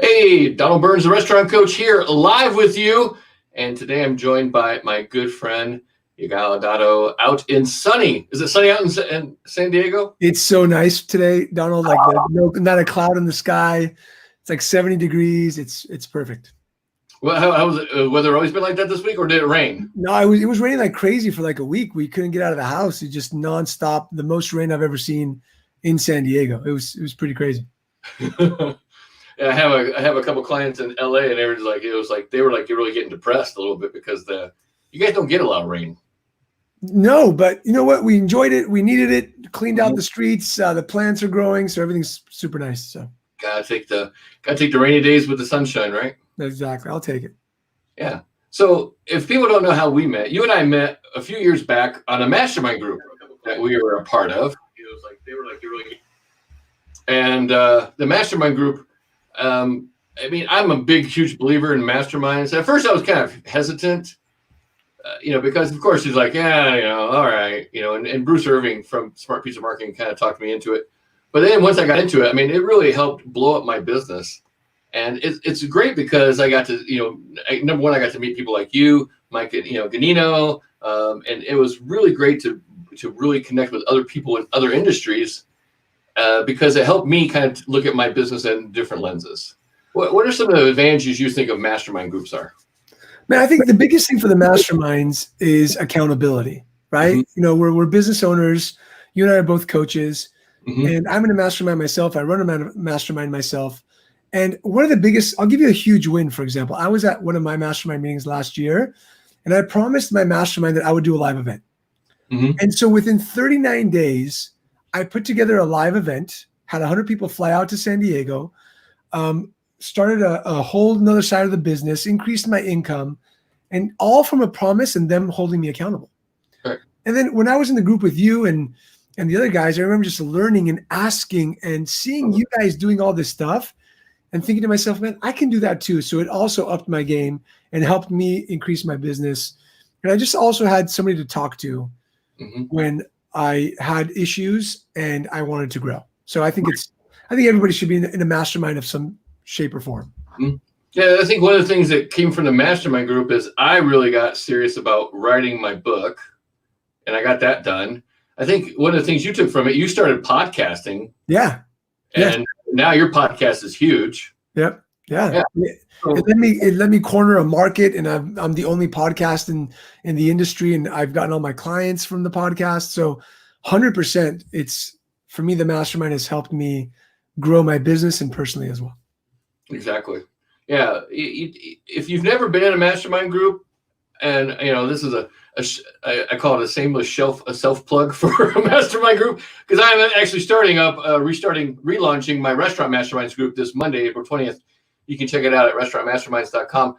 Hey, Donald Burns, the restaurant coach here, live with you. And today I'm joined by my good friend, Yigal Adato, out in sunny. Is it sunny out in San Diego? It's so nice today, Donald. Like not a cloud in the sky. It's like 70 degrees. It's perfect. Well, how was it? Weather always been like that this week, or did it rain? No, it was raining like crazy for like a week. We couldn't get out of the house. It just nonstop. The most rain I've ever seen in San Diego. It was pretty crazy. Yeah, I have a couple clients in LA, and they were like, they were like, you're really getting depressed a little bit because you guys don't get a lot of rain. No, but you know what? We enjoyed it. We needed it. Cleaned out the streets. The plants are growing, so everything's super nice. So Gotta take the rainy days with the sunshine, right? exactly. I'll take it. Yeah. So if people don't know how we met, you and I met a few years back on a mastermind group that we were a part of. It was like they were like, you're really, and the mastermind group. I mean, I'm a big, huge believer in masterminds. At first, I was kind of hesitant, because of course he's like, yeah, all right, and Bruce Irving from Smart Pizza Marketing kind of talked me into it. But then once I got into it, I mean, it really helped blow up my business. And it's great because I got to, number one, I got to meet people like you, Mike, Ganino, and it was really great to really connect with other people in other industries because it helped me kind of look at my business in different lenses. What are some of the advantages you think of mastermind groups are? Man, I think the biggest thing for the masterminds is accountability, right? Mm-hmm. We're business owners. You and I are both coaches, Mm-hmm. and I'm in a mastermind myself. I run a mastermind myself. And one of the biggest, I'll give you a huge win, for example. I was at one of my mastermind meetings last year, and I promised my mastermind that I would do a live event. Mm-hmm. And so within 39 days, I put together a live event, had 100 people fly out to San Diego, started a whole nother side of the business, increased my income, and all from a promise and them holding me accountable. Right. And then when I was in the group with you and the other guys, I remember just learning and asking and seeing you guys doing all this stuff and thinking to myself, man, I can do that too. So it also upped my game and helped me increase my business. And I just also had somebody to talk to when I had issues and I wanted to grow. So I think everybody should be in a mastermind of some shape or form. Mm-hmm. Yeah, I think one of the things that came from the mastermind group is I really got serious about writing my book, and I got that done. I think one of the things you took from it, you started podcasting. Yeah. And now your podcast is huge. Yep. Yeah. It let me corner a market, and I'm the only podcast in the industry, and I've gotten all my clients from the podcast. So 100%, it's for me, the mastermind has helped me grow my business and personally as well. Exactly. Yeah. If you've never been in a mastermind group, and this is I call it a shameless self plug for a mastermind group, because I'm actually relaunching my restaurant masterminds group this Monday, April 20th. You can check it out at restaurantmasterminds.com.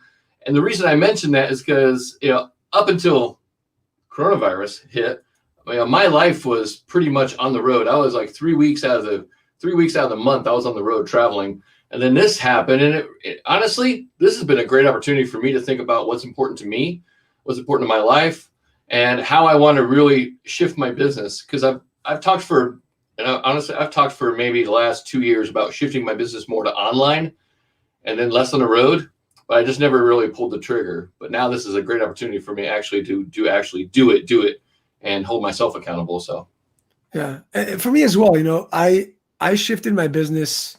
And the reason I mentioned that is because up until coronavirus hit, my life was pretty much on the road. I was like 3 weeks out of the month, I was on the road traveling. And then this happened, and honestly, this has been a great opportunity for me to think about what's important to me, what's important in my life, and how I want to really shift my business. Because I've talked for maybe the last 2 years about shifting my business more to online, and then less on the road. But I just never really pulled the trigger. But now this is a great opportunity for me actually to do it, and hold myself accountable. So, yeah, and for me as well. I shifted my business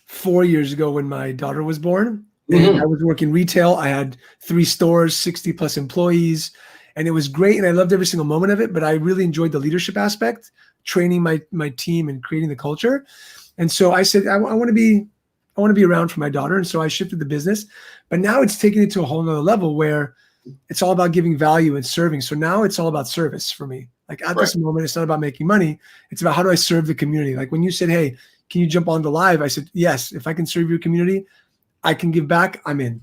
4 years ago when my daughter was born. And I was working retail. I had 3 stores, 60 plus employees, and it was great. And I loved every single moment of it, but I really enjoyed the leadership aspect, training my team and creating the culture. And so I said, I want to be around for my daughter. And so I shifted the business, but now it's taken it to a whole nother level where it's all about giving value and serving. So now it's all about service for me. Like at this moment, it's not about making money. It's about how do I serve the community? Like when you said, hey, can you jump on the live? I said, yes, if I can serve your community, I can give back, I'm in.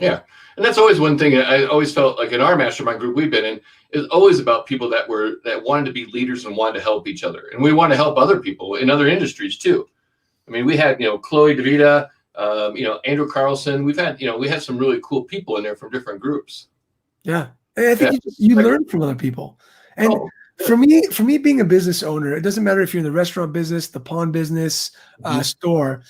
Yeah. And that's always one thing I always felt like in our mastermind group we've been in, is always about people that wanted to be leaders and wanted to help each other. And we want to help other people in other industries too. I mean, we had, Chloe DeVita, Andrew Carlson. We had some really cool people in there from different groups. Yeah. And I think you learn from other people. And for me being a business owner, it doesn't matter if you're in the restaurant business, the pawn business, store,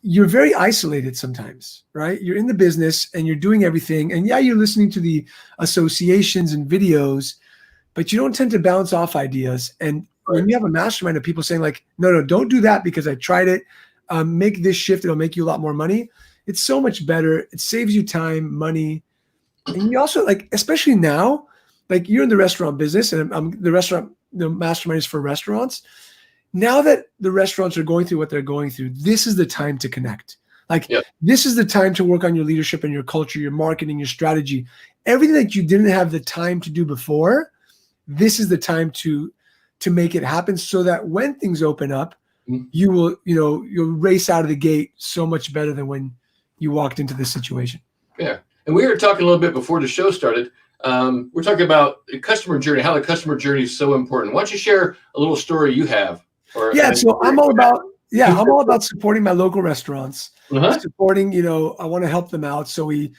you're very isolated sometimes, right? You're in the business and you're doing everything. And yeah, you're listening to the associations and videos, but you don't tend to bounce off ideas. And when you have a mastermind of people saying like, no, don't do that because I tried it. Make this shift. It'll make you a lot more money. It's so much better. It saves you time, money. And you also like, especially now, like you're in the restaurant business and the mastermind is for restaurants. Now that the restaurants are going through what they're going through, this is the time to connect. Like this is the time to work on your leadership and your culture, your marketing, your strategy, everything that you didn't have the time to do before. This is the time to make it happen so that when things open up, you will, you'll race out of the gate so much better than when you walked into this situation. Yeah. And we were talking a little bit before the show started. We're talking about the customer journey, how the customer journey is so important. Why don't you share a little story you have? So I'm all about supporting my local restaurants, supporting, I want to help them out. So we,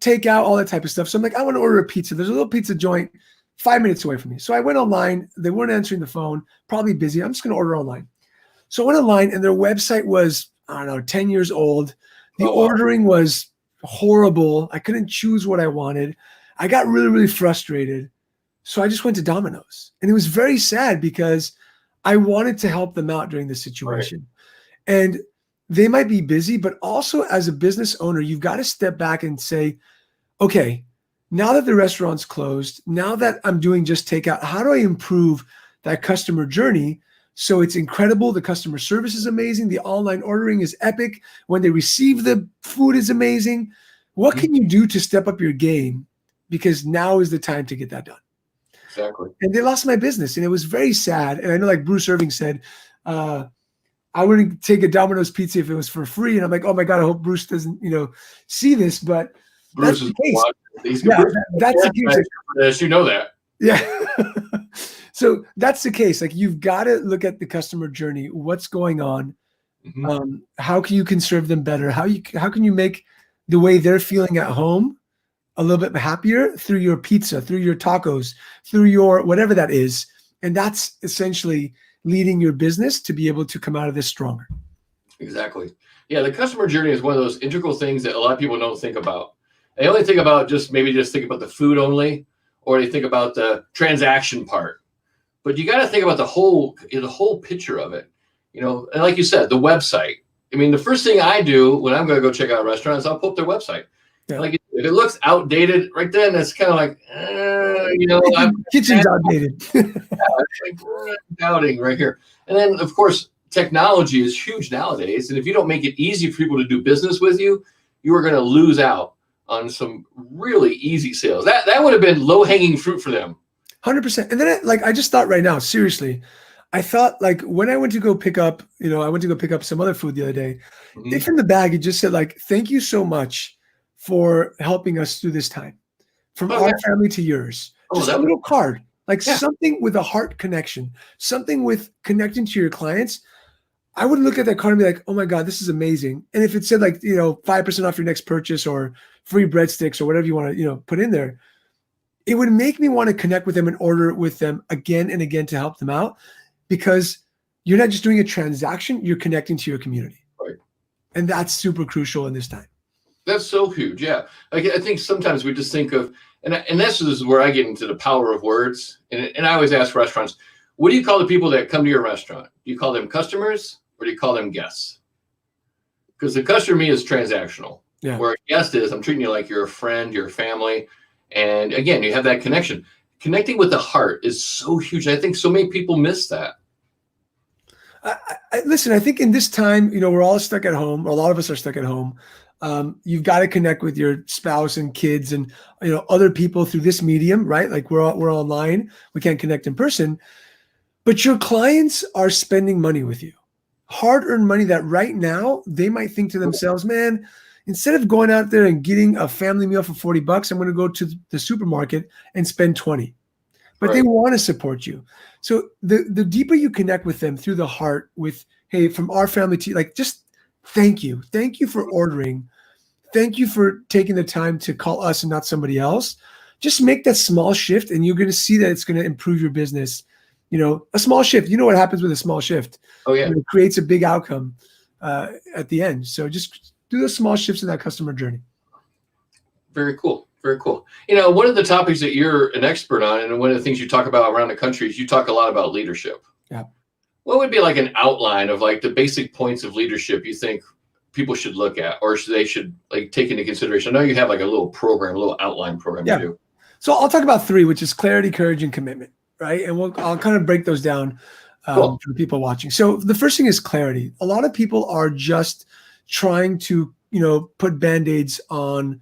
take out all that type of stuff. So I'm like, I want to order a pizza. There's a little pizza joint 5 minutes away from me. So I went online. They weren't answering the phone, probably busy. I'm just going to order online. So I went online and their website was, 10 years old. The ordering was horrible. I couldn't choose what I wanted. I got really, really frustrated. So I just went to Domino's and it was very sad because I wanted to help them out during this situation. Right. And they might be busy, but also as a business owner, you've got to step back and say, okay, now that the restaurant's closed, now that I'm doing just takeout, how do I improve that customer journey so it's incredible? The customer service is amazing. The online ordering is epic. When they receive the food is amazing. What can you do to step up your game? Because now is the time to get that done. Exactly. And they lost my business and it was very sad. And I know like Bruce Irving said, I wouldn't take a Domino's pizza if it was for free. And I'm like, oh my God, I hope Bruce doesn't, see this, but Bruce that's the case. That's the case. Yes, you know that. Yeah. So that's the case. Like you've got to look at the customer journey. What's going on? How can you serve them better? How can you make the way they're feeling at home a little bit happier through your pizza, through your tacos, through your whatever that is. And that's essentially leading your business to be able to come out of this stronger. Exactly. Yeah, the customer journey is one of those integral things that a lot of people don't think about. They only think about just think about the food only, or they think about the transaction part. But you got to think about the whole picture of it. And like you said, the website. I mean, the first thing I do when I'm going to go check out a restaurant is I'll pull up their website. Yeah. Like if it looks outdated right then, it's kind of like, kitchen's outdated. It's like doubting right here. And then of course, technology is huge nowadays. And if you don't make it easy for people to do business with you, you are going to lose out on some really easy sales. That would have been low hanging fruit for them. 100%. And then I just thought right now, seriously, I thought like when I went to go pick up, some other food the other day, if in the bag, it just said like, thank you so much for helping us through this time, from our family to yours. Just a little card, something with a heart connection, something with connecting to your clients. I would look at that card and be like, oh my God, this is amazing. And if it said 5% off your next purchase or free breadsticks or whatever you want to, put in there, it would make me want to connect with them and order with them again and again to help them out, because you're not just doing a transaction, you're connecting to your community. Right. And that's super crucial in this time. That's so huge. Yeah. I think sometimes we just think of, and this is where I get into the power of words. And I always ask restaurants, what do you call the people that come to your restaurant? Do you call them customers or do you call them guests? Because the customer to me is transactional. Yeah. Where a guest is, I'm treating you like you're a friend, you're a family. And again, you have that connection. Connecting with the heart is so huge. I think so many people miss that. Listen, I think in this time, we're all stuck at home. Or a lot of us are stuck at home. You've got to connect with your spouse and kids and other people through this medium, right? Like we're online, we can't connect in person, but your clients are spending money with you, hard-earned money that right now they might think to themselves, man, instead of going out there and getting a family meal for $40, I'm going to go to the supermarket and spend 20. But They want to support you. So the deeper you connect with them through the heart with, hey, from our family to just thank you. Thank you for ordering. Thank you for taking the time to call us and not somebody else. Just make that small shift and you're going to see that it's going to improve your business. A small shift, what happens with a small shift? Oh yeah. It creates a big outcome. at the end. So just do those small shifts in that customer journey. Very cool. Very cool. One of the topics that you're an expert on, and one of the things you talk about around the country is you talk a lot about leadership. Yeah. What would be like an outline of like the basic points of leadership you think people should look at, or they should like take into consideration? I know you have like a little program, a little outline program you do. So I'll talk about 3, which is clarity, courage, and commitment, right? And I'll kind of break those down Cool. for the people watching. So the first thing is clarity. A lot of people are just trying to, put Band-Aids on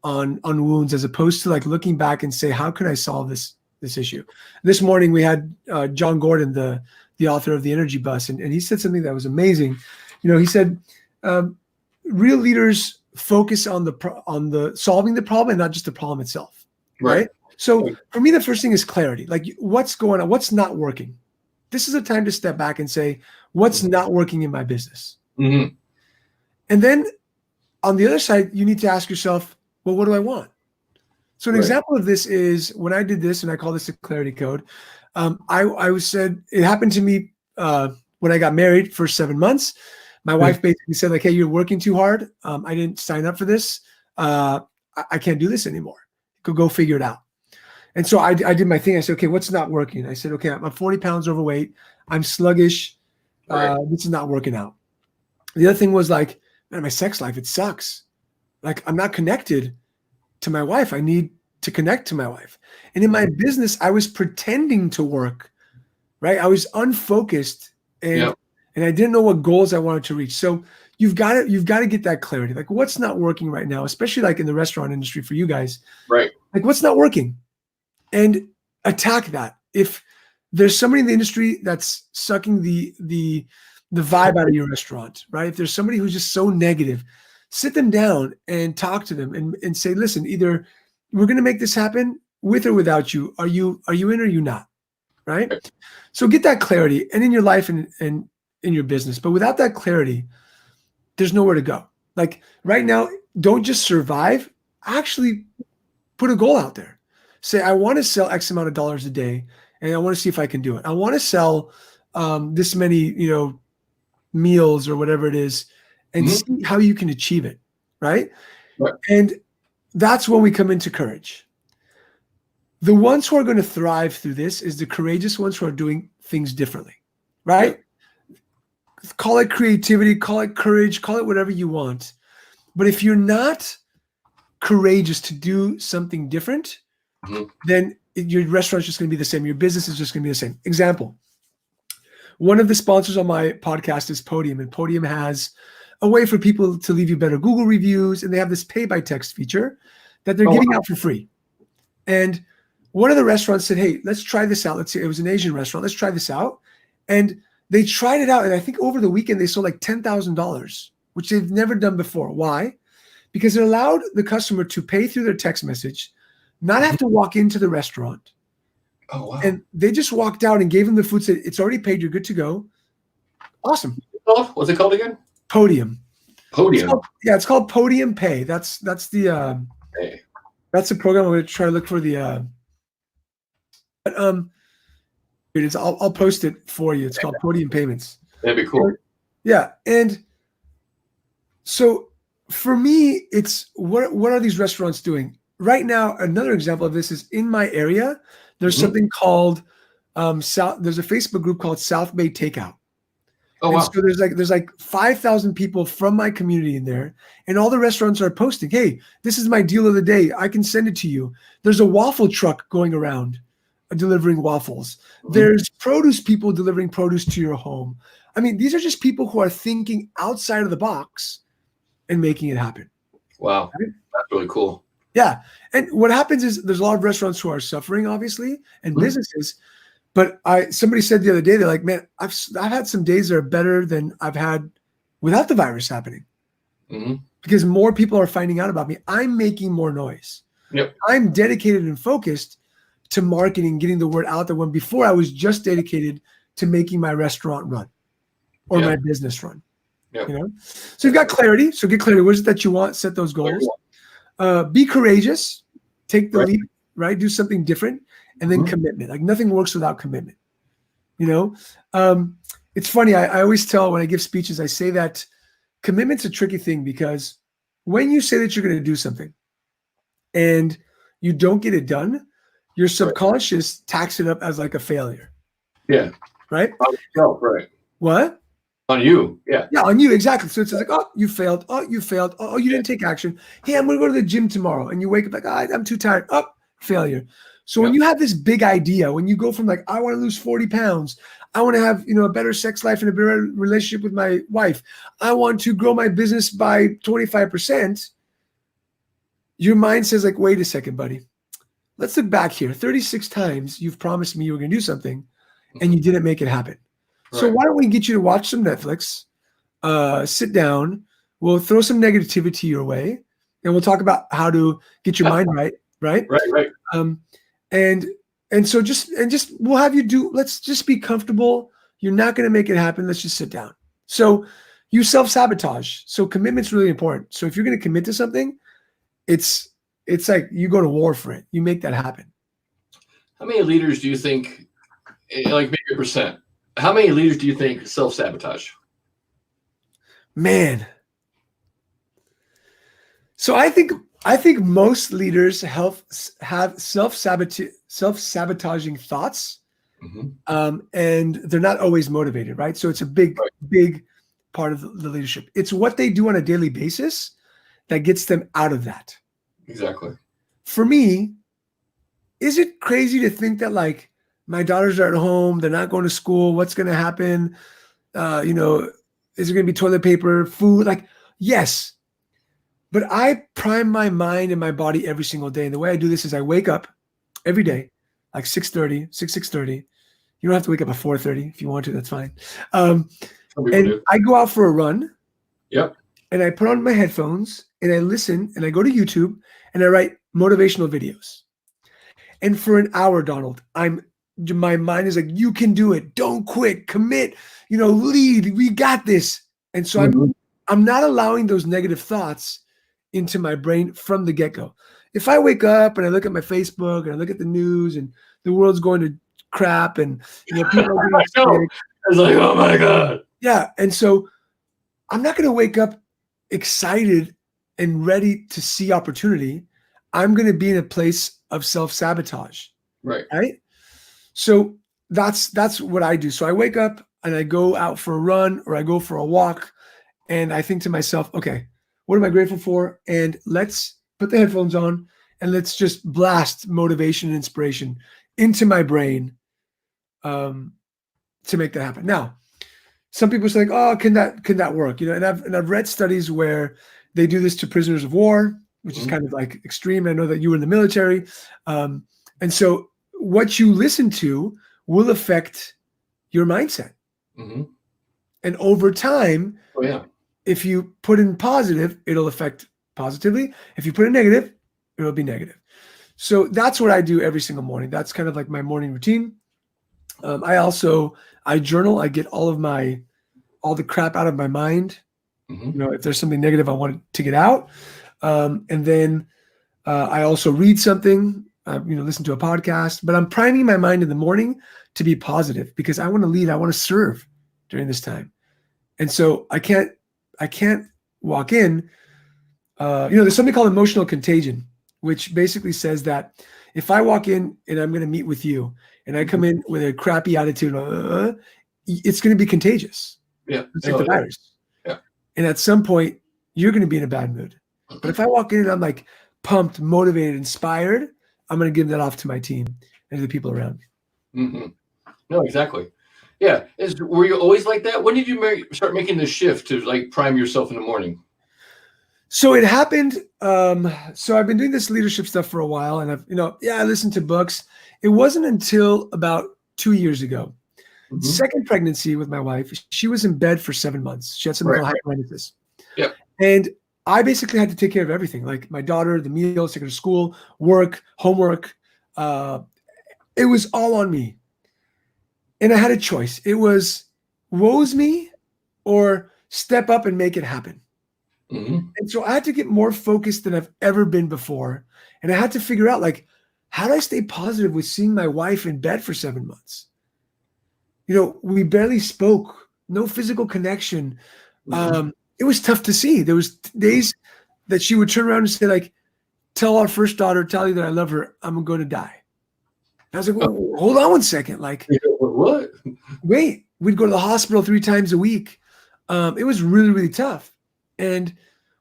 wounds, as opposed to like looking back and say, how can I solve this issue? This morning we had John Gordon, the author of The Energy Bus, and he said something that was amazing. He said, real leaders focus on the solving the problem and not just the problem itself. Right. So for me, the first thing is clarity. Like, what's going on? What's not working? This is a time to step back and say, what's not working in my business? Mm-hmm. And then on the other side, you need to ask yourself, well, what do I want? So an example of this is when I did this, and I call this a clarity code. I said, it happened to me when I got married for 7 months. My wife basically said, like, hey, you're working too hard. I didn't sign up for this. I can't do this anymore. Go figure it out. And so I did my thing. I said, okay, what's not working? I said, okay, I'm 40 pounds overweight. I'm sluggish. This is not working out. The other thing was like, man, my sex life, it sucks. Like, I'm not connected to my wife. I need to connect to my wife. And in my business, I was pretending to work, right? I was unfocused and I didn't know what goals I wanted to reach. So you've got to get that clarity. Like, what's not working right now, especially like in the restaurant industry for you guys, right? Like, what's not working, and attack that. If there's somebody in the industry that's sucking the vibe out of your restaurant, right? If there's somebody who's just so negative, sit them down and talk to them and say, listen, either we're going to make this happen with or without you. Are you in or are you not? Right? So get that clarity, and in your life and in your business. But without that clarity, there's nowhere to go. Like right now, don't just survive. Actually put a goal out there. Say, I want to sell X amount of dollars a day, and I want to see if I can do it. I want to sell this many, meals or whatever it is, and see how you can achieve it. Right? And that's when we come into courage. The ones who are going to thrive through this is the courageous ones who are doing things differently, right? Call it creativity, call it courage, call it whatever you want. But if you're not courageous to do something different, then your restaurant's just going to be the same. Your business is just going to be the same. Example. One of the sponsors on my podcast is Podium, and Podium has a way for people to leave you better Google reviews, and they have this pay by text feature that they're giving out for free. And one of the restaurants said, hey, let's try this out. Let's see, it was an Asian restaurant. Let's try this out. And they tried it out. And I think over the weekend, they sold like $10,000, which they've never done before. Why? Because it allowed the customer to pay through their text message, not have to walk into the restaurant. Oh, wow. And they just walked out and gave them the food, said, it's already paid. You're good to go. Awesome. What's it called again? Podium. Podium. It's called Podium Pay. That's the that's the program. I'm going to try to look for the I'll post it for you. It's called Podium Payments. That'd be cool. Yeah. And so for me, it's what are these restaurants doing? Right now, another example of this is in my area, there's something called there's a Facebook group called South Bay Takeout. Oh, wow. So there's like 5,000 people from my community in there, and all the restaurants are posting, hey, this is my deal of the day. I can send it to you. There's a waffle truck going around delivering waffles. There's produce people delivering produce to your home. I mean, these are just people who are thinking outside of the box and making it happen. Wow. Right? That's really cool. Yeah. And what happens is there's a lot of restaurants who are suffering, obviously, and businesses. But somebody said the other day, they're like, man, I've had some days that are better than I've had without the virus happening. Because more people are finding out about me. I'm making more noise. Yep. I'm dedicated and focused to marketing, getting the word out there, when before I was just dedicated to making my restaurant run or my business run. Yep. So you've got clarity. So get clarity. What is it that you want? Set those goals. Be courageous. Take the leap, right? Do something different. And then commitment. Like nothing works without commitment. It's funny. I always tell when I give speeches, I say that commitment's a tricky thing because when you say that you're going to do something and you don't get it done, your subconscious tacks it up as like a failure. Yeah. Right? On yourself, right. What? On you. Yeah. Yeah, on you, exactly. So it's like, oh, you failed. Oh, you failed. Oh, you didn't take action. Hey, I'm going to go to the gym tomorrow. And you wake up like, I'm too tired. Oh, failure. So when you have this big idea, when you go from like, I want to lose 40 pounds, I want to have, a better sex life and a better relationship with my wife, I want to grow my business by 25%, your mind says like, wait a second, buddy. Let's look back here. 36 times you've promised me you were going to do something and you didn't make it happen. Right. So why don't we get you to watch some Netflix, sit down, we'll throw some negativity your way, and we'll talk about how to get your mind right. Right. And so just we'll have you let's just be comfortable. You're not going to make it happen. Let's just sit down. So you self-sabotage. So commitment's really important. So if you're going to commit to something, it's like you go to war for it. You make that happen. How many leaders do you think, like maybe a percent, how many leaders do you think self-sabotage? Man. So I think most leaders have self-sabotaging thoughts, and they're not always motivated, right? So it's a big part of the leadership. It's what they do on a daily basis that gets them out of that. Exactly. For me, is it crazy to think that like my daughters are at home, they're not going to school, what's going to happen? Is there going to be toilet paper, food? Like, yes. But I prime my mind and my body every single day. And the way I do this is I wake up every day, like 6:30. You don't have to wake up at 4:30 if you want to, that's fine. And I go out for a run. Yep. And I put on my headphones and I listen and I go to YouTube and I write motivational videos. And for an hour, Donald, my mind is like, you can do it. Don't quit, commit, lead, we got this. And so I'm not allowing those negative thoughts into my brain from the get-go. If I wake up and I look at my Facebook and I look at the news and the world's going to crap and people are getting sick, it's like, oh my God. Yeah. And so I'm not going to wake up excited and ready to see opportunity. I'm going to be in a place of self-sabotage. Right. So that's what I do. So I wake up and I go out for a run or I go for a walk and I think to myself, okay, what am I grateful for? And let's put the headphones on and let's just blast motivation and inspiration into my brain to make that happen. Now, some people say, like, oh, can that work? And I've read studies where they do this to prisoners of war, which is kind of like extreme. I know that you were in the military. And so what you listen to will affect your mindset. And over time, if you put in positive, it'll affect positively. If you put in negative, it'll be negative. So that's what I do every single morning. That's kind of like my morning routine. I journal. I get all the crap out of my mind. If there's something negative I want to get out. And then I also read something, listen to a podcast, but I'm priming my mind in the morning to be positive because I want to lead. I want to serve during this time. And so I can't walk in, there's something called emotional contagion, which basically says that if I walk in and I'm going to meet with you and I come in with a crappy attitude, it's going to be contagious. Yeah. It's like the virus. Yeah. And at some point you're going to be in a bad mood. But if I walk in and I'm like pumped, motivated, inspired, I'm going to give that off to my team and to the people around me. No, exactly. Yeah. Were you always like that? When did you start making the shift to like prime yourself in the morning? So it happened. So I've been doing this leadership stuff for a while and I listened to books. It wasn't until about 2 years ago, second pregnancy with my wife, she was in bed for 7 months. She had something called hyperemesis. Yeah. And I basically had to take care of everything, like my daughter, the meals, take her to school, work, homework. It was all on me. And I had a choice. It was woes me or step up and make it happen. And so I had to get more focused than I've ever been before. And I had to figure out, like, how do I stay positive with seeing my wife in bed for 7 months? We barely spoke, no physical connection. it was tough to see. There was days that she would turn around and say, like, tell our first daughter, tell you that I love her, I'm going to die. I was like, well, hold on one second. Like, what? Wait, we'd go to the hospital 3 times a week. It was really, really tough. And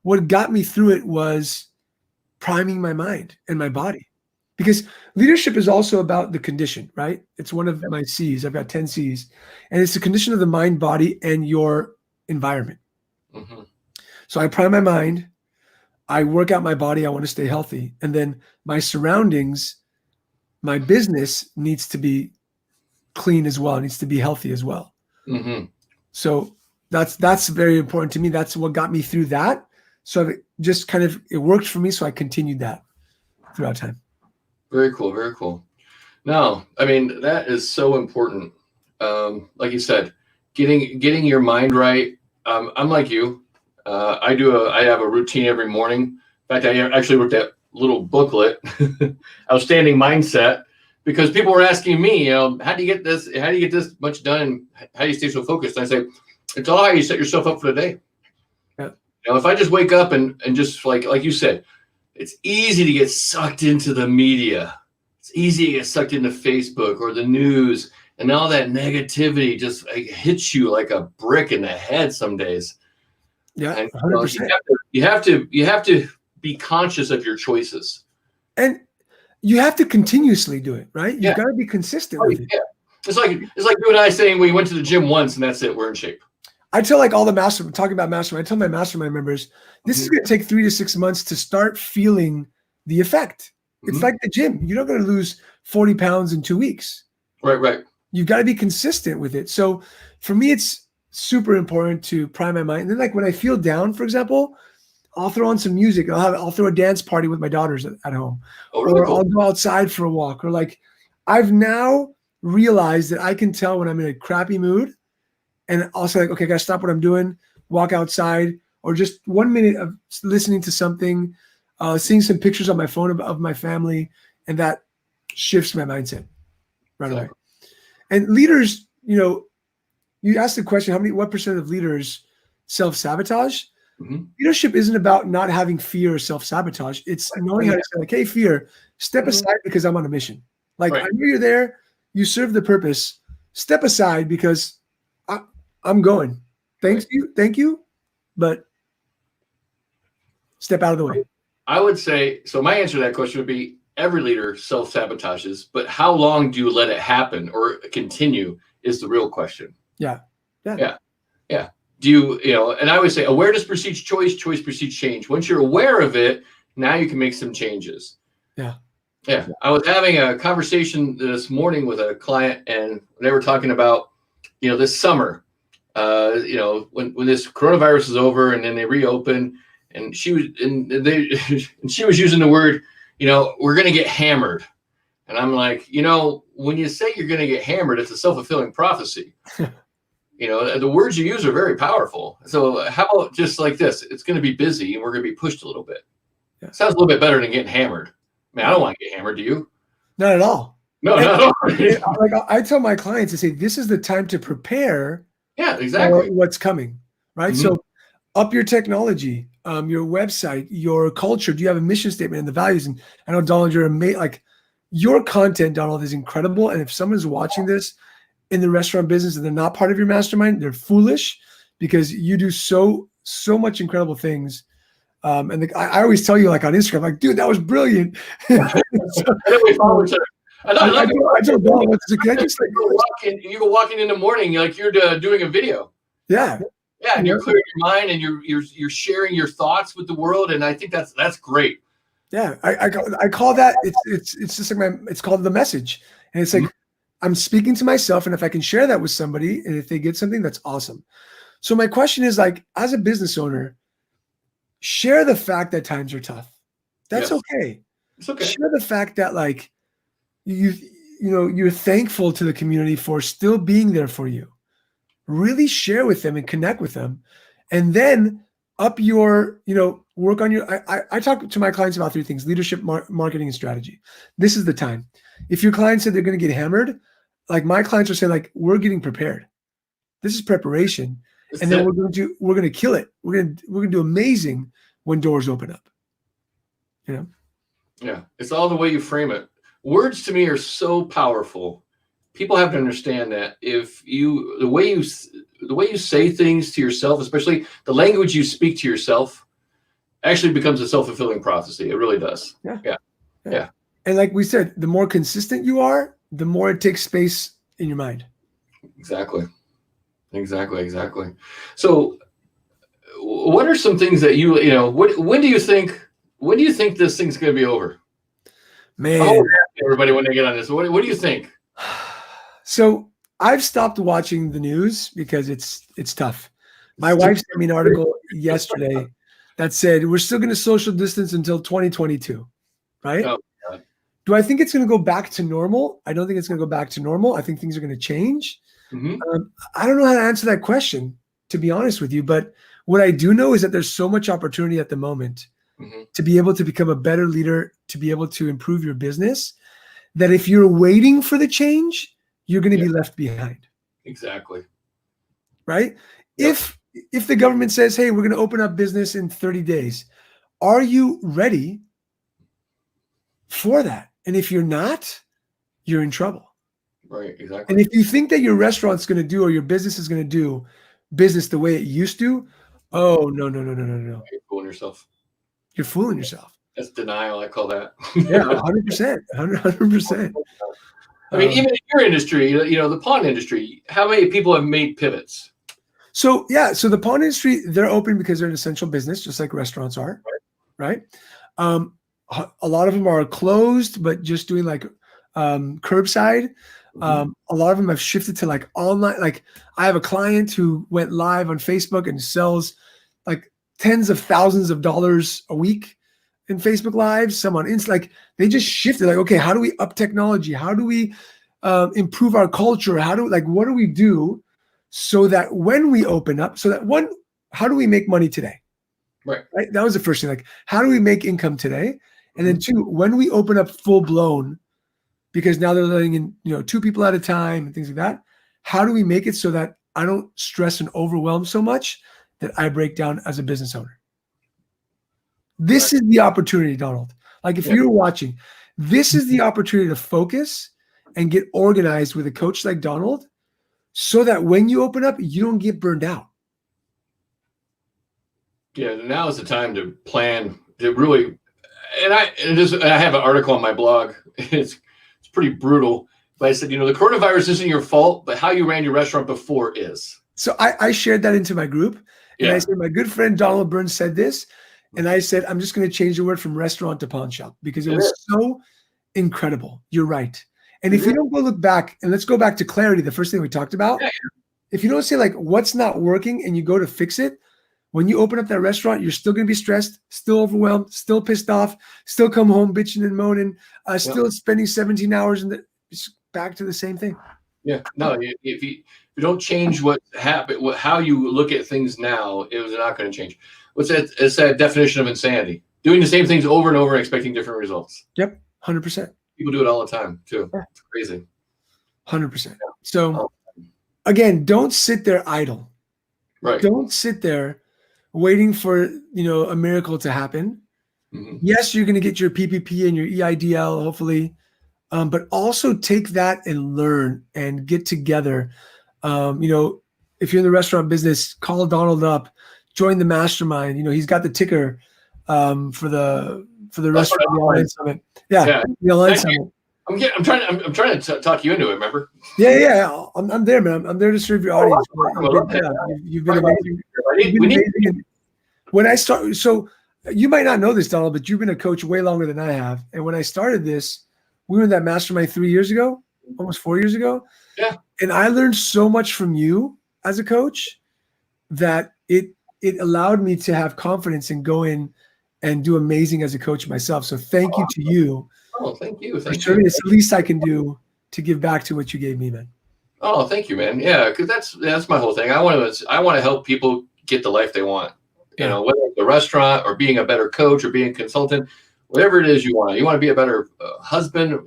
what got me through it was priming my mind and my body. Because leadership is also about the condition, right? It's one of my C's. I've got 10 C's. And it's the condition of the mind, body, and your environment. Mm-hmm. So I prime my mind. I work out my body. I want to stay healthy. And then my surroundings, my business needs to be clean as well. It needs to be healthy as well. Mm-hmm. So that's very important to me. That's what got me through that. So it just kind of, it worked for me. So I continued that throughout time. Very cool. Very cool. No, I mean, that is so important. Like you said, getting your mind right. I'm like you. I have a routine every morning. In fact, I actually wrote that little booklet, Outstanding Mindset, because people were asking me, how do you get this? How do you get this much done? And how do you stay so focused? And I say, it's all how you set yourself up for the day. Yeah. If I just wake up and just like you said, it's easy to get sucked into the media. It's easy to get sucked into Facebook or the news, and all that negativity just hits you like a brick in the head some days. Yeah, and, 100%. You have to be conscious of your choices. And you have to continuously do it, right? You've Yeah. got to be consistent with it. Yeah. It's like you and I saying we went to the gym once and that's it. We're in shape. I tell like all the talking about mastermind, I tell my mastermind members, this is going to take 3 to 6 months to start feeling the effect. It's like the gym. You're not going to lose 40 pounds in 2 weeks. Right. You've got to be consistent with it. So for me, it's super important to prime my mind. And then like when I feel down, for example, I'll throw on some music. I'll throw a dance party with my daughters at home. Oh, really or cool. I'll go outside for a walk. Or like I've now realized that I can tell when I'm in a crappy mood. And I'll say like, okay, I gotta stop what I'm doing, walk outside, or just 1 minute of listening to something, seeing some pictures on my phone of my family, and that shifts my mindset right away. And leaders, you asked the question, what percent of leaders self-sabotage? Mm-hmm. Leadership isn't about not having fear or self-sabotage. It's knowing how to say like, hey, fear, step aside because I'm on a mission. Like I know you're there, you serve the purpose, step aside because I'm going. Thank you, but step out of the way. I would say, so my answer to that question would be every leader self-sabotages, but how long do you let it happen or continue is the real question. Yeah. Do you, and I would say awareness precedes choice precedes change. Once you're aware of it, now you can make some changes. Yeah. I was having a conversation this morning with a client and they were talking about, this summer, when this coronavirus is over and then they reopen, and she was using the word, we're going to get hammered. And I'm like, when you say you're going to get hammered, it's a self-fulfilling prophecy. The words you use are very powerful. So how about just like this? It's going to be busy and we're going to be pushed a little bit. Yeah. Sounds a little bit better than getting hammered. I mean, I don't want to get hammered. Do you? Not at all. No, not at all. Like I tell my clients to say, this is the time to prepare. Yeah, exactly. What's coming, right? Mm-hmm. So up your technology, your website, your culture. Do you have a mission statement and the values? And I know, Donald, you're amazing. Like your content, Donald, is incredible. And if someone's watching this in the restaurant business and they're not part of your mastermind, they're foolish because you do so much incredible things. And I always tell you, like on Instagram, like, dude, that was brilliant. So, we follow each other. I told Donald, you go walking in the morning like you're doing a video. Yeah. Yeah, and you're clearing your mind and you're sharing your thoughts with the world, and I think that's great. Yeah, I call that it's just like it's called the message, and it's like I'm speaking to myself, and if I can share that with somebody, and if they get something, that's awesome. So my question is like, as a business owner, share the fact that times are tough. That's okay. It's okay. Share the fact that like you're thankful to the community for still being there for you. Really share with them and connect with them, and then up your, work on your. I talk to my clients about 3 things: leadership, marketing, and strategy. This is the time. If your client said they're going to get hammered, like my clients are saying, like, we're getting prepared. This is preparation, And then we're going to kill it. We're going to do amazing when doors open up. You know? Yeah. It's all the way you frame it. Words to me are so powerful. People have to understand that the way you say things to yourself, especially the language you speak to yourself, actually becomes a self-fulfilling prophecy. It really does. Yeah. And like we said, the more consistent you are, the more it takes space in your mind. Exactly. So what are some things that when do you think this thing's going to be over? Man, everybody, when they get on this, what do you think? So I've stopped watching the news because it's tough. My wife sent me an article yesterday that said we're still going to social distance until 2022, right? Oh, do I think it's going to go back to normal? I don't think it's going to go back to normal. I think things are going to change. Mm-hmm. I don't know how to answer that question, to be honest with you. But what I do know is that there's so much opportunity at the moment to be able to become a better leader, to be able to improve your business, that if you're waiting for the change, you're going to be left behind. Exactly. Right? Yep. If the government says, hey, we're going to open up business in 30 days, are you ready for that? And if you're not, you're in trouble. Right, exactly. And if you think that your restaurant's going to do or your business is going to do business the way it used to, oh, no. You're fooling yourself. You're fooling yourself. That's denial, I call that. Yeah, 100%. 100%. I mean, even in your industry, the pawn industry, how many people have made pivots? So the pawn industry, they're open because they're an essential business, just like restaurants are, right? A lot of them are closed, but just doing like curbside. A lot of them have shifted to like online. Like I have a client who went live on Facebook and sells like tens of thousands of dollars a week in Facebook Lives. Some on Insta. Like they just shifted. Like, okay, how do we up technology? How do we improve our culture? What do we do so that when we open up, how do we make money today? Right. That was the first thing. Like, how do we make income today? And then two, when we open up full blown, because now they're letting in, 2 people at a time and things like that. How do we make it so that I don't stress and overwhelm so much that I break down as a business owner? This is the opportunity, Donald. Like if you're watching, this is the opportunity to focus and get organized with a coach like Donald so that when you open up, you don't get burned out. Yeah, now is the time to plan, to really, and I have an article on my blog. It's pretty brutal. But I said, the coronavirus isn't your fault, but how you ran your restaurant before is. So I shared that into my group. And I said, my good friend Donald Burns said this. And I said, I'm just going to change the word from restaurant to pawn shop because it was so incredible. You're right. And if you don't go look back, and let's go back to clarity, the first thing we talked about. If you don't say like what's not working and you go to fix it, when you open up that restaurant, you're still going to be stressed, still overwhelmed, still pissed off, still come home bitching and moaning, still spending 17 hours it's back to the same thing. Yeah, no, if you don't change what happened, how you look at things now, it was not going to change. What's that? It's that definition of insanity: doing the same things over and over and expecting different results. Yep, 100%. People do it all the time too. Yeah. It's crazy. 100%. Yeah. So, again, don't sit there idle. Right. Don't sit there waiting for a miracle to happen. Yes, you're going to get your PPP and your EIDL, hopefully. But also take that and learn and get together. If you're in the restaurant business, call Donald up, join the mastermind. He's got the ticker for the restaurant the online summit. Yeah, the online summit. I'm trying to talk you into it. Remember? Yeah. I'm there, man. I'm there to serve your audience. You've been amazing. When I start, so you might not know this, Donald, but you've been a coach way longer than I have. And when I started this, we were in that mastermind 3 years ago, almost 4 years ago. Yeah. And I learned so much from you as a coach that it allowed me to have confidence and go in and do amazing as a coach myself. So thank you to you. Oh, thank you. It's the least I can do to give back to what you gave me, man. Oh, thank you, man. Yeah, because that's my whole thing. I want to help people get the life they want. Whether it's a restaurant or being a better coach or being a consultant. Whatever it is you want to be a better husband,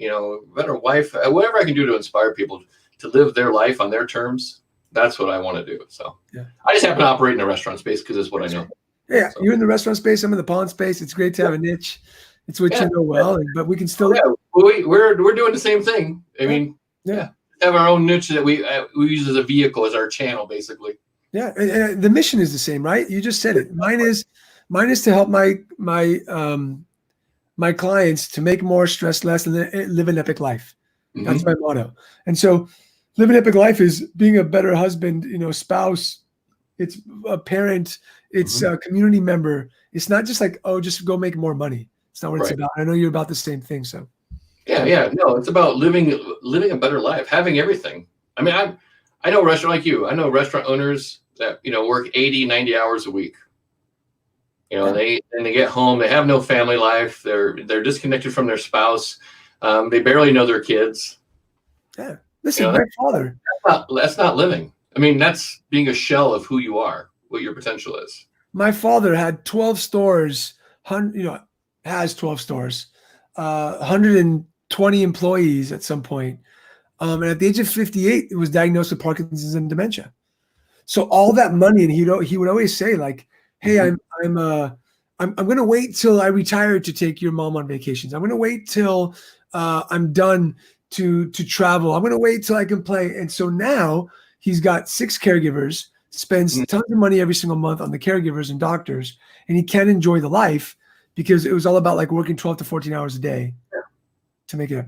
better wife, whatever I can do to inspire people to live their life on their terms. That's what I want to do. So Yeah. I just happen to operate in a restaurant space because it's what I know. Yeah, So, you're in the restaurant space. I'm in the pawn space. It's great to have a niche. It's what you know well, but we can still. Yeah, we're doing the same thing. I mean, yeah, have our own niche that we use as a vehicle, as our channel, basically. Yeah, and the mission is the same, right? You just said it. Mine is to help my clients to make more, stress less, and live an epic life. That's my motto. And so, live an epic life is being a better husband, spouse. It's a parent. It's a community member. It's not just like, oh, just go make more money. It's not what it's about. I know you're about the same thing. So, yeah, no, it's about living a better life, having everything. I mean, I know restaurant like you. I know restaurant owners that work 80, 90 hours a week. They get home. They have no family life. They're disconnected from their spouse. They barely know their kids. Yeah, listen, my father. That's not living. I mean, that's being a shell of who you are, what your potential is. My father had 12 stores. Has 12 stores, 120 employees at some point. And at the age of 58, it was diagnosed with Parkinson's and dementia. So all that money, and he would always say, like, "Hey, I'm going to wait till I retire to take your mom on vacations. I'm going to wait till I'm done to travel. I'm going to wait till I can play." And so now he's got 6 caregivers, spends tons of money every single month on the caregivers and doctors, and he can't enjoy the life because it was all about like working 12 to 14 hours a day to make it.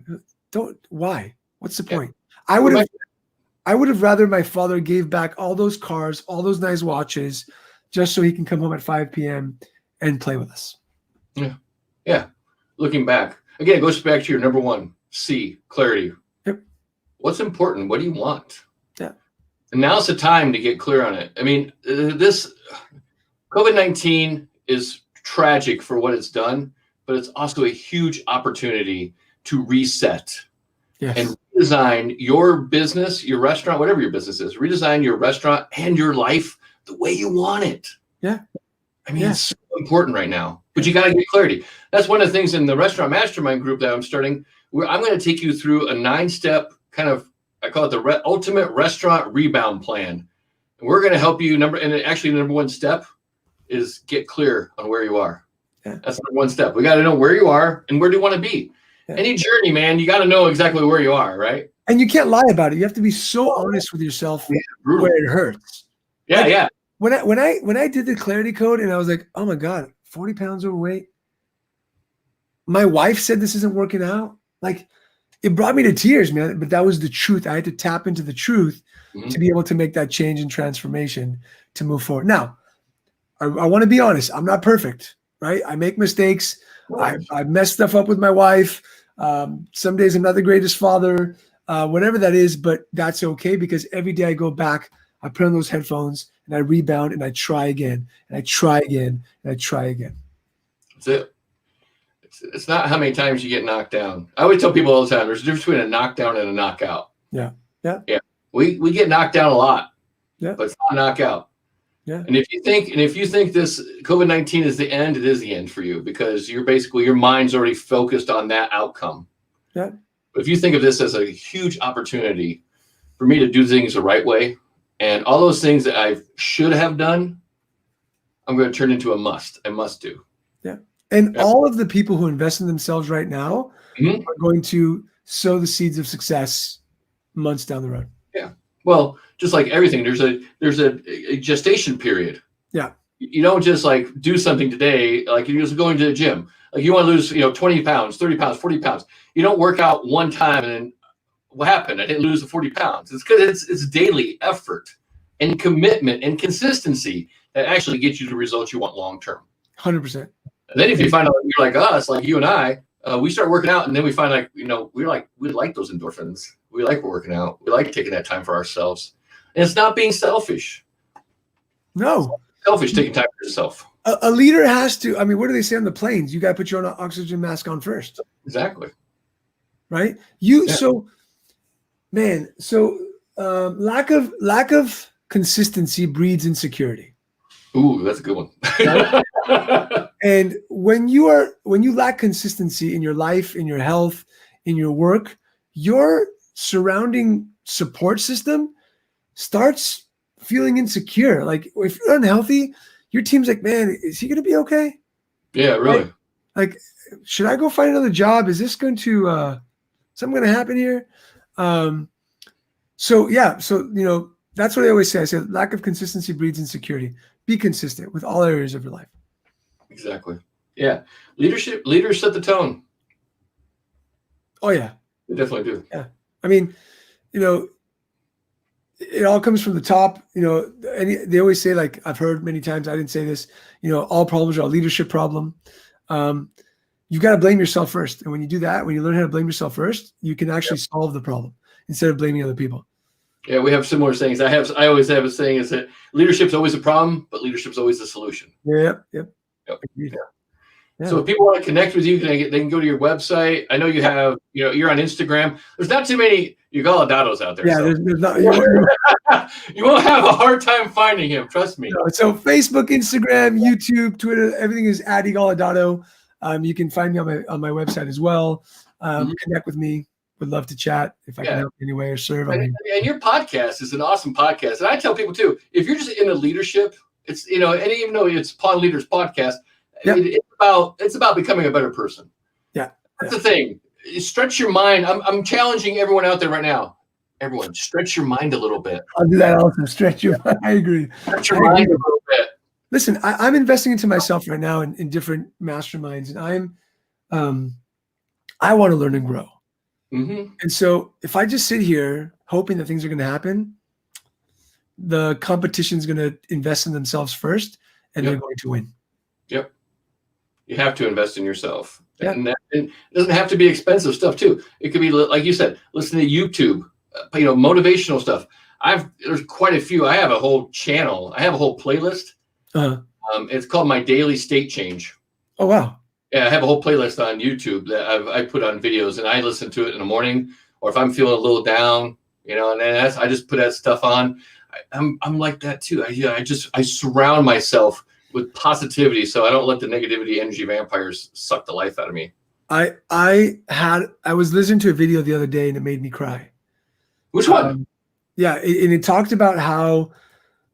Why? What's the point? I would have rather my father gave back all those cars, all those nice watches, just so he can come home at 5 p.m. and play with us. Yeah. Looking back, again, it goes back to your number one, C, clarity. Yep. What's important? What do you want? Yeah. And now's the time to get clear on it. I mean, this COVID-19 is tragic for what it's done, but it's also a huge opportunity to reset and redesign your business, your restaurant, whatever your business is, redesign your restaurant and your life the way you want it. Yeah. I mean, it's so important right now, but you got to get clarity. That's one of the things in the restaurant mastermind group that I'm starting, where I'm going to take you through a 9-step kind of, I call it the ultimate restaurant rebound plan. And we're going to help you the number one step is get clear on where you are. Yeah. That's the one step. We got to know where you are and where do you want to be. Yeah. Any journey, man, you got to know exactly where you are, right? And you can't lie about it. You have to be so honest with yourself where it hurts. Yeah, like, When I did the clarity code and I was like, oh my God, 40 pounds overweight. My wife said this isn't working out. Like, it brought me to tears, man. But that was the truth. I had to tap into the truth to be able to make that change and transformation to move forward. Now, I want to be honest. I'm not perfect, right? I make mistakes. I mess stuff up with my wife. Some days I'm not the greatest father, whatever that is, but that's okay because every day I go back, I put on those headphones and I rebound and I try again and I try again and I try again. That's it. It's not how many times you get knocked down. I always tell people all the time, there's a difference between a knockdown and a knockout. Yeah. We get knocked down a lot, but it's not a knockout. Yeah. And if you think this COVID-19 is the end, it is the end for you because your mind's already focused on that outcome. Yeah. But if you think of this as a huge opportunity for me to do things the right way, and all those things that I should have done, I'm going to turn into a must. I must do. Yeah. And all of the people who invest in themselves right now are going to sow the seeds of success months down the road. Yeah. Well, just like everything, there's a gestation period. Yeah. You don't just like do something today, like you're just going to the gym. Like you want to lose, 20 pounds, 30 pounds, 40 pounds. You don't work out one time and then what happened? I didn't lose the 40 pounds. It's because it's daily effort and commitment and consistency that actually gets you the results you want long term. 100%. And then if you find out you're like us, like you and I, we start working out and then we find like, we like those endorphins. We like working out. We like taking that time for ourselves. And it's not being selfish. No. Selfish taking time for yourself. A leader has to, what do they say on the planes? You got to put your own oxygen mask on first. Exactly. Right? Lack of consistency breeds insecurity. Ooh, that's a good one. Right? And when you lack consistency in your life, in your health, in your work, your surrounding support system starts feeling insecure. Like if you're unhealthy, your team's like, man, is he going to be okay? Yeah, really. Like, should I go find another job? Is this going to, something going to happen here? So that's what I always say. I say lack of consistency breeds insecurity. Be consistent with all areas of your life. Exactly. Yeah. Leaders set the tone. Oh yeah. They definitely do. Yeah. I mean, it all comes from the top, and they always say, like, I've heard many times, I didn't say this, all problems are a leadership problem. You've got to blame yourself first. And when you do that, when you learn how to blame yourself first, you can actually solve the problem instead of blaming other people. Yeah, we have similar sayings. I always have a saying is that leadership's always a problem, but leadership's always the solution. Yep. Yeah. So if people want to connect with you, they can go to your website. I know you have, you're on Instagram. There's not too many Yigal Adatos out there. Yeah, so. there's not. You won't have a hard time finding him. Trust me. No, so Facebook, Instagram, YouTube, Twitter, everything is at Yigal Adato. You can find me on my website as well. Connect with me. Would love to chat if I can help in any way or serve. And your podcast is an awesome podcast. And I tell people too, if you're just into leadership, it's, and even though it's Pawn Leaders podcast, it's about becoming a better person. Yeah. That's the thing. Stretch your mind. I'm challenging everyone out there right now. Everyone, stretch your mind a little bit. I'll do that also. Stretch your mind. I agree. Stretch your mind a little bit. Listen, I'm investing into myself right now in different masterminds, and I want to learn and grow. Mm-hmm. And so if I just sit here hoping that things are going to happen, the competition is going to invest in themselves first, and they're going to win. Yep. You have to invest in yourself. Yeah. And it doesn't have to be expensive stuff too. It could be, like you said, listen to YouTube, motivational stuff. There's quite a few. I have a whole channel. I have a whole playlist. Uh-huh. It's called My Daily State Change. Oh, wow. Yeah, I have a whole playlist on YouTube that I put on videos, and I listen to it in the morning, or if I'm feeling a little down, and then I just put that stuff on. I'm like that too. I surround myself with positivity, so I don't let the negativity energy vampires suck the life out of me. I was listening to a video the other day, and it made me cry. Which one? Yeah, and it talked about how,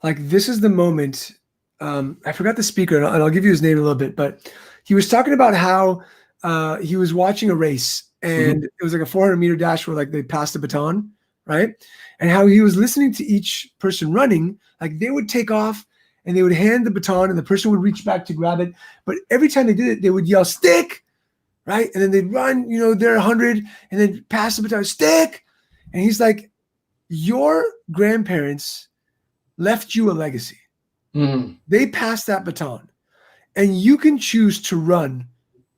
like, this is the moment. I forgot the speaker, and I'll give you his name in a little bit, but he was talking about how he was watching a race, and it was like a 400-meter dash where, like, they passed the baton, right? And how he was listening to each person running, like they would take off and they would hand the baton and the person would reach back to grab it. But every time they did it, they would yell, stick, right? And then they'd run, they're 100 and then pass the baton, stick. And he's like, your grandparents left you a legacy. They passed that baton, and you can choose to run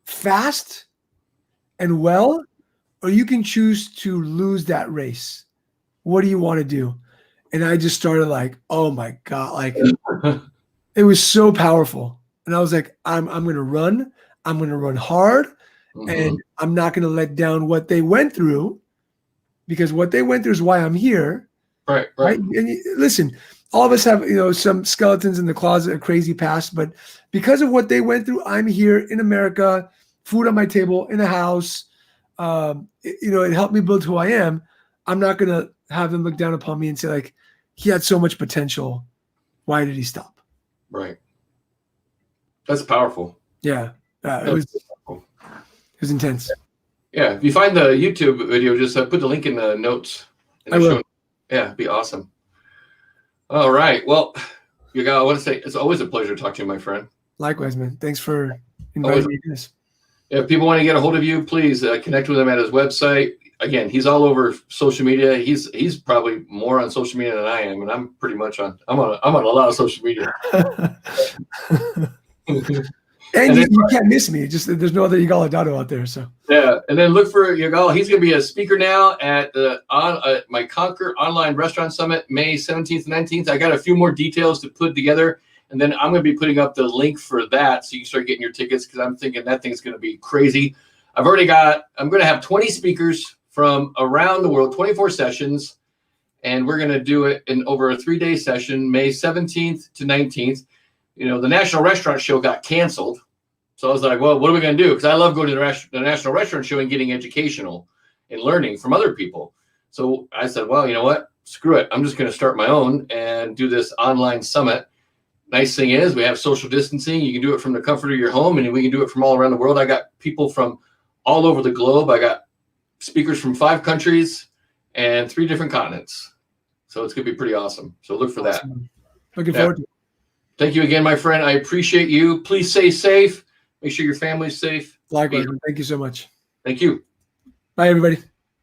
fast and well, or you can choose to lose that race. What do you want to do? And I just started like, oh my God, like it was so powerful. And I was like, I'm going to run. I'm going to run hard, and I'm not going to let down what they went through, because what they went through is why I'm here. Right. And listen, all of us have, some skeletons in the closet, a crazy past, but because of what they went through, I'm here in America, food on my table, in a house. It helped me build who I am. I'm not going to have them look down upon me and say, like, he had so much potential. Why did he stop? Right. That's powerful. Yeah. It was intense. Yeah. If you find the YouTube video, just put the link in the notes. I will. Yeah, it'd be awesome. All right. Well, I want to say it's always a pleasure to talk to you, my friend. Likewise, man. Thanks for inviting me to this. If people want to get a hold of you, please connect with him at his website. Again, he's all over social media. He's probably more on social media than I am, and I'm pretty much I'm on a lot of social media. And you can't miss me. Just there's no other Yigal Adato out there. So yeah, and then look for Yigal. He's going to be a speaker now at my Conquer Online Restaurant Summit, May 17th and 19th. I got a few more details to put together, and then I'm going to be putting up the link for that so you can start getting your tickets, because I'm thinking that thing's going to be crazy. I'm going to have 20 speakers from around the world, 24 sessions, and we're going to do it in over a 3-day session, May 17th to 19th. The National Restaurant Show got canceled. So I was like, well, what are we going to do? Because I love going to the National Restaurant Show and getting educational and learning from other people. So I said, well, you know what? screw it, I'm just going to start my own and do this online summit. Nice thing is we have social distancing. You can do it from the comfort of your home, and we can do it from all around the world. I got people from all over the globe. I got speakers from 5 countries and 3 different continents. So it's going to be pretty awesome. So look for that. Looking forward to it. Thank you again, my friend. I appreciate you. Please stay safe. Make sure your family's safe. Likewise. Thank you so much. Thank you. Bye, everybody.